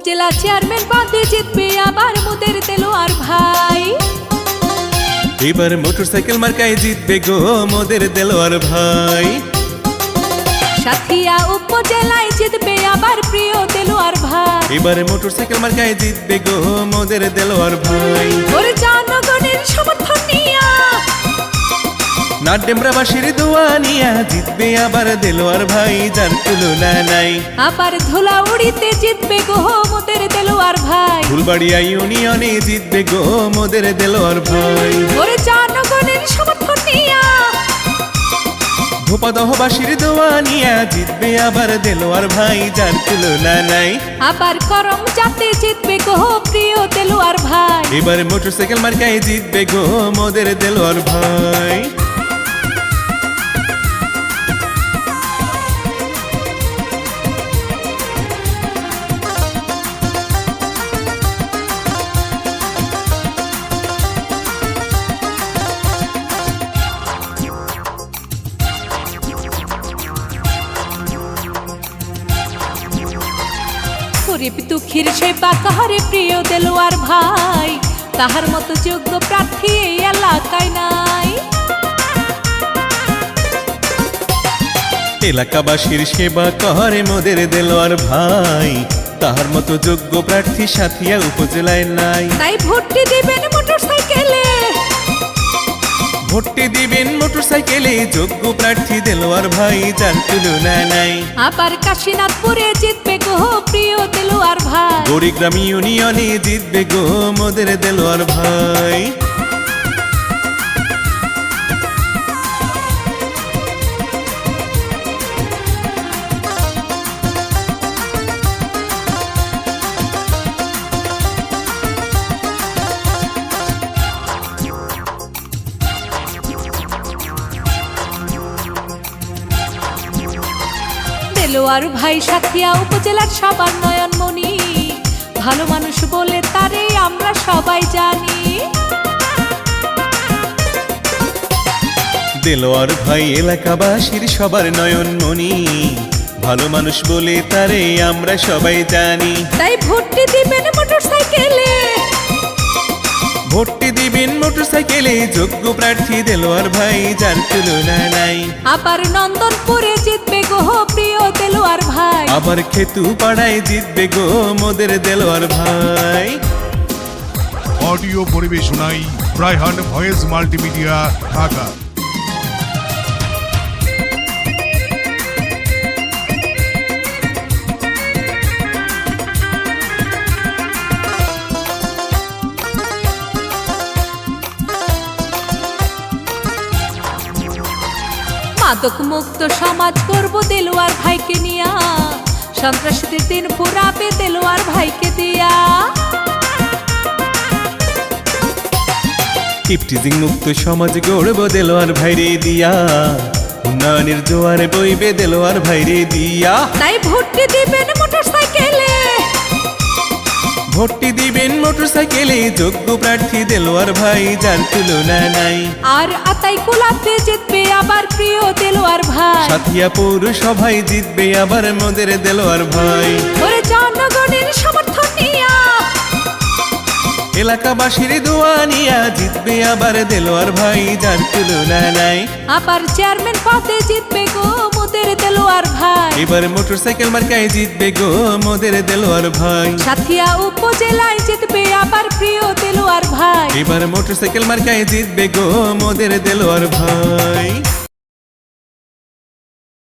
উপজেলা চেয়ারম্যান পদে জিতবে আবার মোদের দেলোয়ার ভাই। এবার মোটরসাইকেল মার্কায় জিতবে গো মোদের দেলোয়ার ভাই। সাথিয়া উপজেলায় জিতবে আবার প্রিয় দেলোয়ার ভাই। এবার মোটরসাইকেল মার্কায় জিতবে গো মোদের দেলোয়ার ভাই। ওরে জনগণের সমর্থন নিয়া নাড্ডেমরাবাসীর দোয়া নিয়া জিতবে আবার দেলোয়ার ভাই, যার তুলনা নাই। আবার ধুলা উড়িতে জিতবে গো মোদের দেলোয়ার ভাই। ফুলবাড়িয়া ইউনিয়নে জিতবে গো মোদের দেলোয়ার ভাই। ওরে জনগণের সমর্থন নিয়া ধোপাদহবাসীর দোয়া নিয়া জিতবে আবার দেলোয়ার ভাই, যার তুলনা নাই। আবার করম যাতে জিতবে গো প্রিয় দেলোয়ার ভাই। এবার মোটরসাইকেল মার্কায় জিতবে গো মোদের দেলোয়ার ভাই। গরিব দুঃখীর সেবা কাহারে প্রিয় দেলোয়ার ভাই। তাহার মতো যোগ্য প্রার্থী এই এলাকায় নাই। এলাকাবাসীর সেবা করে মোদের দেলোয়ার ভাই, তাহার মতো যোগ্য প্রার্থী সাথিয়া উপজেলায় নাই। তাই ভোটটি দিবেন মোটরসাইকেলে, ভোটটি দিবেন মোটরসাইকেলে, যোগ্য প্রার্থী দেলোয়ার ভাই, যার তুলনা নাই। আবার কাশীনাথপুরে জিতবে গো প্রিয় দেলোয়ার ভাই। গড়িগ্রাম ইউনিয়নে জিতবে গো মোদের দেলোয়ার ভাই। দেলোয়ার ভাই সাথিয়া উপজেলার সবার নয়নমণি, ভালো মানুষ বলে তারে আমরা সবাই জানি। দেলোয়ার ভাই এলাকাবাসীর সবার নয়নমণি, ভালো মানুষ বলে তারে আমরা সবাই জানি। তাই ভোটটি দিবেন মোটরসাইকেলে, ভোটটি দিবেন মোটরসাইকেলে, যোগ্য প্রার্থী দেলোয়ার ভাই, যার তুলনা নাই। আবার নন্দনপুরে জিতবে গো প্রিয় দেলোয়ার ভাই। আবার খেতু পাড়ায় জিতবে গো মোদের দেলোয়ার ভাই। অডিও পরিবেশনায় রায়হান ভয়েস মাল্টিমিডিয়া, ঢাকা। মাদক মুক্ত সমাজ করব দেলোয়ার ভাইকে নিয়া, সন্ত্রাসীদের দিন পুরাবে দেলোয়ার ভাইকে দিয়া। টিপটিজিং মুক্ত সমাজ গড়ব দেলোয়ার ভাইরে দিয়া, উন্নয়নের জোয়ারে বইবে দেলোয়ার ভাইরে দিয়া। তাই ভোটটি দিবেন মোটরসাইকেলে, ভোটটি দিবেন মোটরসাইকেলে, যোগ্য প্রার্থী দেলোয়ার ভাই, যার তুলনা নাই। আর আতাই কুলাতে জিতবে আবার প্রিয় দেলোয়ার ভাই। সাথিয়া পৌরসভায় জিতবে আবার মোদের দেলোয়ার ভাই। ওরে জনগণের সমর্থন নিয়া এলাকাবাসীর দোয়া নিয়া জিতবে আবার দেলোয়ার ভাই, যার তুলনা নাই। আবার চেয়ারম্যান পদে জিতবে গো মোদের দেলোয়ার ভাই। এবার মোটরসাইকেল মার্কায় জিতবে গো মোদের দেলোয়ার ভাই। সাথিয়া উপজেলায় জিতবে আবার প্রিয় দেলোয়ার ভাই। এবার মোটরসাইকেল মার্কায় জিতবে গো মোদের দেলোয়ার ভাই।